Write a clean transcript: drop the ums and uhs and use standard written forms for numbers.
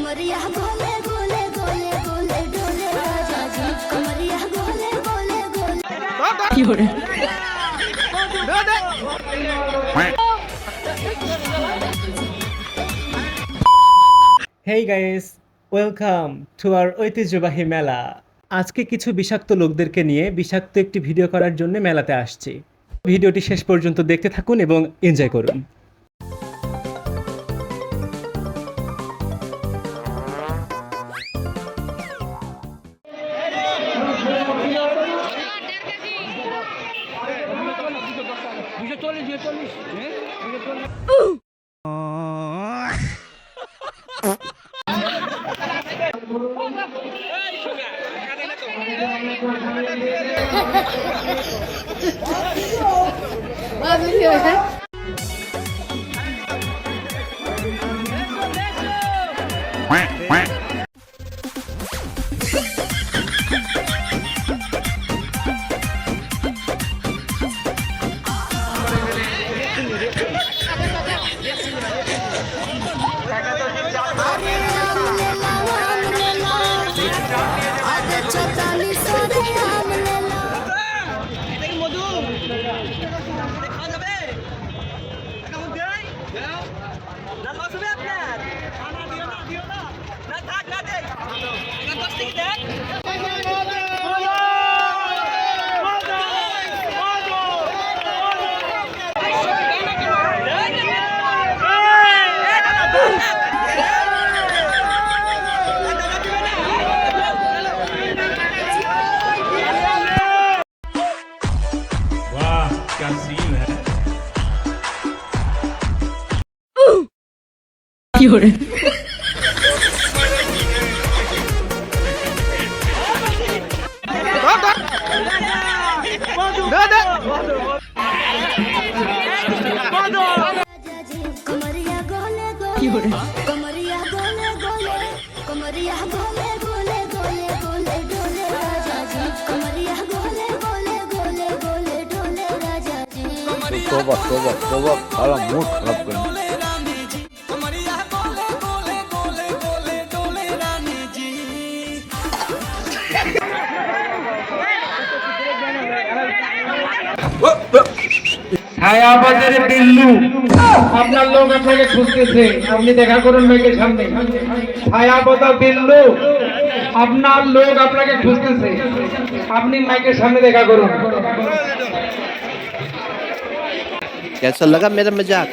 कमरिया गोले गोले गोले गोले डोले राजा जी कमरिया गोले गोले गोले কি hore hey guys, welcome to our ঐতিহ্যবাহী মেলা। আজকে কিছু বিষাক্ত লোকদেরকে নিয়ে বিষাক্ত একটি ভিডিও করার জন্য মেলাতে আসছি। ভিডিওটি শেষ পর্যন্ত দেখতে থাকুন এবং এনজয় করুন। क्या सीन है। কি hore कमरिया गोले কি गोले hore कमरिया गोले गोले कमरिया गोले गोले गोले गोले डोले राजा जी कमरिया गोले गोले गोले गोले डोले राजा जी तोबा तोबा तोबा सारा मूड खराब कर ছায়াবাজারে বিল্লু আপনার লোক আপনাকে খুঁজতেছে, আপনি দেখা করুন মেয়েকে সামনে। ছায়াবাজার বিল্লু আপনার লোক আপনাকে খুঁজতেছে, আপনি মাইকের সামনে দেখা করুন। कैसा लगा मेरा मजाक?